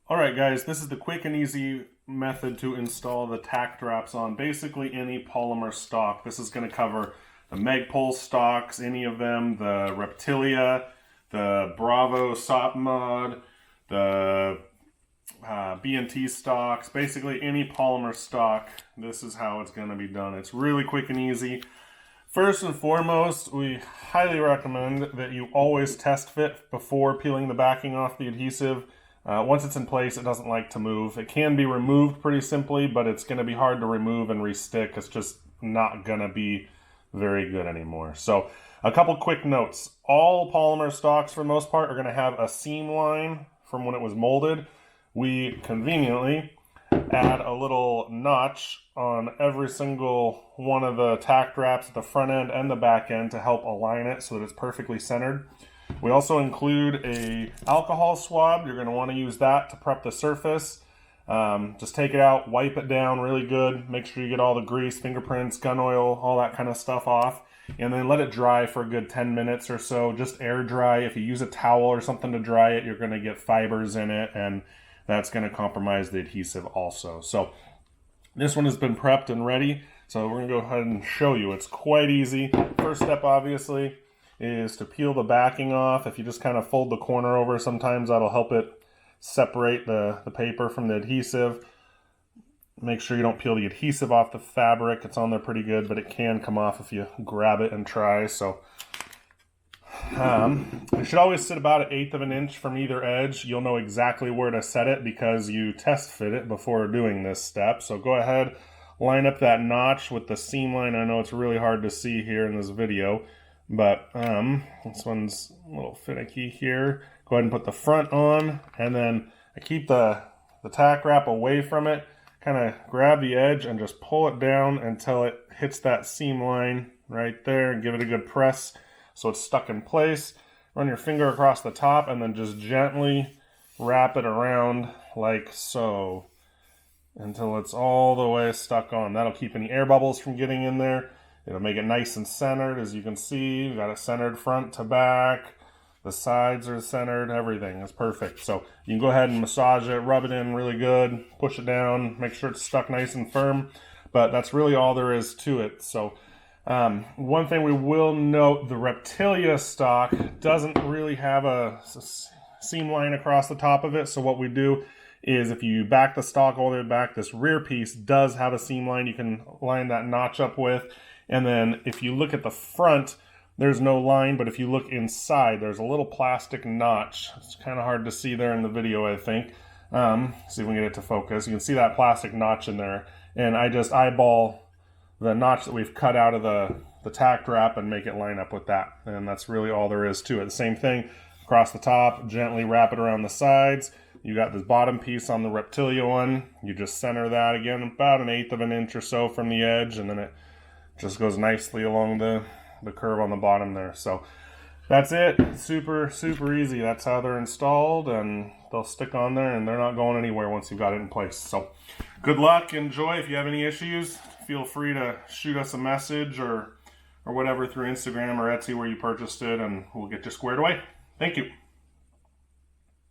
Alright guys, this is the quick and easy method to install the Tact-Wraps on basically any polymer stock. This is going to cover the Magpul stocks, any of them, the Reptilia, the Bravo Sop Mod, the B&T stocks, basically any polymer stock. This is how it's going to be done. It's really quick and easy. First and foremost, we highly recommend that you always test fit before peeling the backing off the adhesive. Once it's in place, it doesn't like to move. It can be removed pretty simply, but it's going to be hard to remove and restick. It's just not going to be very good anymore. So a couple quick notes. All polymer stocks, for the most part, are going to have a seam line from when it was molded. We conveniently add a little notch on every single one of the Tact-Wraps at the front end and the back end to help align it so that it's perfectly centered. We also include a alcohol swab. You're going to want to use that to prep the surface. Just take it out, wipe it down really good. Make sure you get all the grease, fingerprints, gun oil, all that kind of stuff off. And then let it dry for a good 10 minutes or so. Just air dry. If you use a towel or something to dry it, you're going to get fibers in it, and that's going to compromise the adhesive also. So this one has been prepped and ready. So we're going to go ahead and show you. It's quite easy. First step, obviously, is to peel the backing off. If you just kind of fold the corner over, sometimes that'll help it separate the paper from the adhesive. Make sure you don't peel the adhesive off the fabric. It's on there pretty good, but it can come off if you grab it and try. So it should always sit about 1/8 of an inch from either edge. You'll know exactly where to set it because you test fit it before doing this step. So go ahead, line up that notch with the seam line. I know it's really hard to see here in this video, but this one's a little finicky here. Go ahead and put the front on, and then I keep the Tact-Wrap away from it. Kind of grab the edge and just pull it down until it hits that seam line right there, and give it a good press so it's stuck in place. Run your finger across the top and then just gently wrap it around like so until it's all the way stuck on. That'll keep any air bubbles from getting in there. It'll make it nice and centered. As you can see, you got it centered front to back. The sides are centered. Everything is perfect. So you can go ahead and massage it, rub it in really good, push it down, make sure it's stuck nice and firm. But that's really all there is to it. So one thing we will note, the Reptilia stock doesn't really have a seam line across the top of it. So what we do is if you back the stock all the way back, this rear piece does have a seam line you can line that notch up with. And then if you look at the front, there's no line, but if you look inside, there's a little plastic notch. It's kind of hard to see there in the video, I think. See if we can get it to focus. You can see that plastic notch in there. And I just eyeball the notch that we've cut out of the Tact-Wrap and make it line up with that. And that's really all there is to it. The same thing across the top, gently wrap it around the sides. You got this bottom piece on the Reptilia one. You just center that again about 1/8 of an inch or so from the edge, and then it just goes nicely along the curve on the bottom there. So that's it. Super, super easy. That's how they're installed, and they'll stick on there, and they're not going anywhere once you've got it in place. So good luck, enjoy. If you have any issues, feel free to shoot us a message or whatever through Instagram or Etsy where you purchased it, and we'll get you squared away. Thank you.